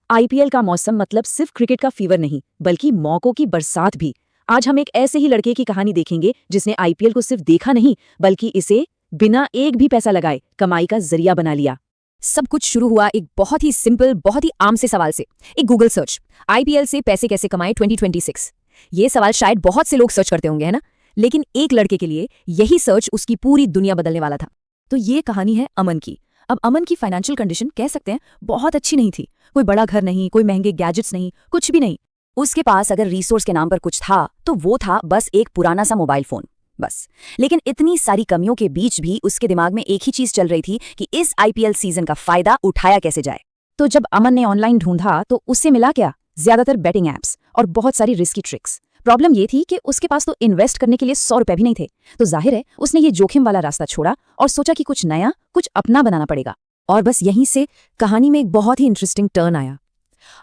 IPL का मौसम मतलब सिर्फ क्रिकेट का फीवर नहीं, बल्कि मौकों की बरसात भी। आज हम एक ऐसे ही लड़के की कहानी देखेंगे जिसने आईपीएल को सिर्फ देखा नहीं, बल्कि इसे बिना एक भी पैसा लगाए कमाई का जरिया बना लिया। सब कुछ शुरू हुआ एक बहुत ही सिंपल, बहुत ही आम से सवाल से। एक गूगल सर्च, आईपीएल से पैसे कैसे कमाएं 2026। ये सवाल शायद बहुत से लोग सर्च करते होंगे, है ना? लेकिन एक लड़के के लिए यही सर्च उसकी पूरी दुनिया बदलने वाला था। तो ये कहानी है अमन की। अब अमन की फाइनेंशियल कंडीशन कह सकते हैं बहुत अच्छी नहीं थी। कोई बड़ा घर नहीं, कोई महंगे गैजेट्स नहीं, कुछ भी नहीं। उसके पास अगर रिसोर्स के नाम पर कुछ था तो वो था बस एक पुराना सा मोबाइल फोन, बस। लेकिन इतनी सारी कमियों के बीच भी उसके दिमाग में एक ही चीज चल रही थी कि इस आईपीएल सीजन का फायदा उठाया कैसे जाए। तो जब अमन ने ऑनलाइन ढूंढा तो उससे मिला क्या? ज्यादातर बेटिंग एप्स और बहुत सारी रिस्की ट्रिक्स। प्रॉब्लम ये थी कि उसके पास तो इन्वेस्ट करने के लिए 100 रुपए भी नहीं थे। तो जाहिर है उसने ये जोखिम वाला रास्ता छोड़ा और सोचा कि कुछ नया, कुछ अपना बनाना पड़ेगा। और बस यहीं से कहानी में एक बहुत ही इंटरेस्टिंग टर्न आया।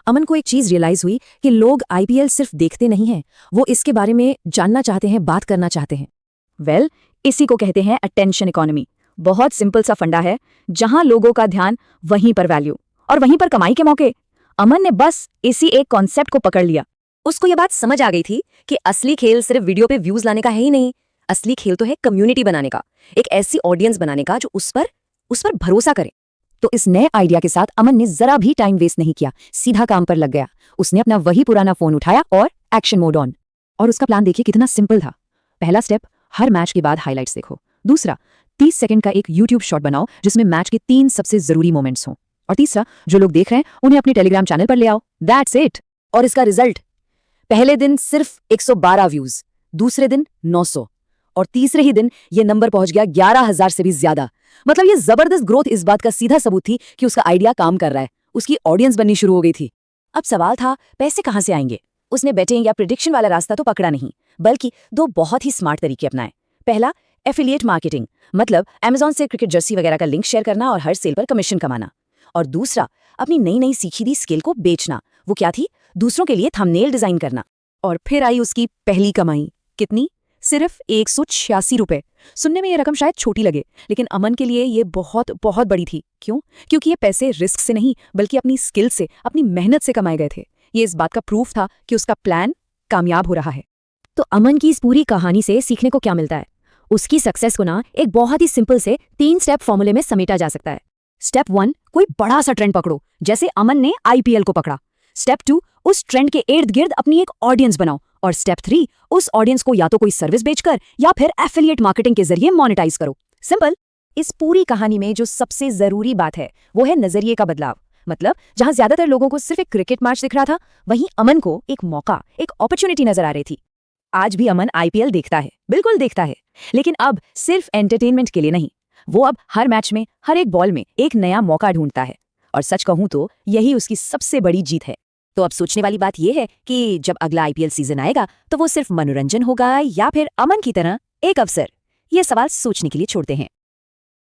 अमन को एक चीज रियलाइज हुई कि लोग आईपीएल सिर्फ देखते नहीं हैं, वो इसके बारे में जानना चाहते हैं, बात करना चाहते हैं। इसी को कहते हैं अटेंशन इकोनॉमी। बहुत सिंपल सा फंडा है, जहां लोगों का ध्यान वहीं पर वैल्यू और वहीं पर कमाई के मौके। अमन ने बस इसी एक कॉन्सेप्ट को पकड़ लिया। उसको ये बात समझ आ गई थी कि असली खेल सिर्फ वीडियो पे व्यूज लाने का है ही नहीं। असली खेल तो है कम्युनिटी बनाने का, एक ऐसी ऑडियंस बनाने का जो उस पर भरोसा करे। तो इस नए आइडिया के साथ अमन ने जरा भी टाइम वेस्ट नहीं किया, सीधा काम पर लग गया। उसने अपना वही पुराना फोन उठाया और एक्शन मोड ऑन। और उसका प्लान देखिए कितना सिंपल था। पहला स्टेप, हर मैच के बाद हाइलाइट्स देखो। दूसरा, 30 सेकंड का एक यूट्यूब शॉट बनाओ जिसमें मैच के 3 सबसे जरूरी मोमेंट्स हों। और तीसरा, जो लोग देख रहे हैं उन्हें अपने टेलीग्राम चैनल पर ले आओ। That's it. और इसका रिजल्ट, पहले दिन सिर्फ 112 व्यूज, दूसरे दिन 900 और तीसरे ही दिन ये नंबर पहुंच गया 11,000 से भी ज्यादा। मतलब ये जबरदस्त ग्रोथ इस बात का सीधा सबूत थी कि उसका आइडिया काम कर रहा है, उसकी ऑडियंस बननी शुरू हो गई थी। अब सवाल था, पैसे कहां से आएंगे? उसने बेटिंग या प्रिडिक्शन वाला रास्ता तो पकड़ा नहीं, बल्कि 2 बहुत ही स्मार्ट तरीके अपनाए। पहला, एफिलिएट मार्केटिंग, मतलब अमेज़न से क्रिकेट जर्सी वगैरह का लिंक शेयर करना और हर सेल पर कमीशन कमाना। और दूसरा, अपनी नई नई सीखी दी स्किल को बेचना। वो क्या थी? दूसरों के लिए थंबनेल डिजाइन करना। और फिर आई उसकी पहली कमाई। कितनी? सिर्फ 186 रुपए। सुनने में ये रकम शायद छोटी लगे, लेकिन अमन के लिए ये बहुत बहुत बड़ी थी। क्यों? क्योंकि ये पैसे रिस्क से नहीं, बल्कि अपनी स्किल से, अपनी मेहनत से कमाए गए थे। ये इस बात का प्रूफ था कि उसका प्लान कामयाब हो रहा है। तो अमन की इस पूरी कहानी से सीखने को क्या मिलता है? उसकी सक्सेस को ना एक बहुत ही सिंपल से 3 स्टेप फॉर्मूले में समेटा जा सकता है। स्टेप 1, कोई बड़ा सा ट्रेंड पकड़ो, जैसे अमन ने आईपीएल को पकड़ा। स्टेप 2, उस ट्रेंड के इर्द गिर्द अपनी एक ऑडियंस बनाओ। और स्टेप 3, उस ऑडियंस को या तो कोई सर्विस बेचकर या फिर एफिलिएट मार्केटिंग के जरिए मोनेटाइज करो। सिंपल। इस पूरी कहानी में जो सबसे जरूरी बात है वो है नजरिए का बदलाव। मतलब जहां ज्यादातर लोगों को सिर्फ एक क्रिकेट मैच दिख रहा था, वहीं अमन को एक मौका, एक अपॉर्चुनिटी नजर आ रही थी। आज भी अमन आईपीएल देखता है, बिल्कुल देखता है, लेकिन अब सिर्फ एंटरटेनमेंट के लिए नहीं। वो अब हर मैच में, हर एक बॉल में एक नया मौका ढूंढता है। और सच कहूं तो यही उसकी सबसे बड़ी जीत है। तो अब सोचने वाली बात यह है कि जब अगला आईपीएल सीजन आएगा तो वो सिर्फ मनोरंजन होगा या फिर अमन की तरह एक अवसर? ये सवाल सोचने के लिए छोड़ते हैं।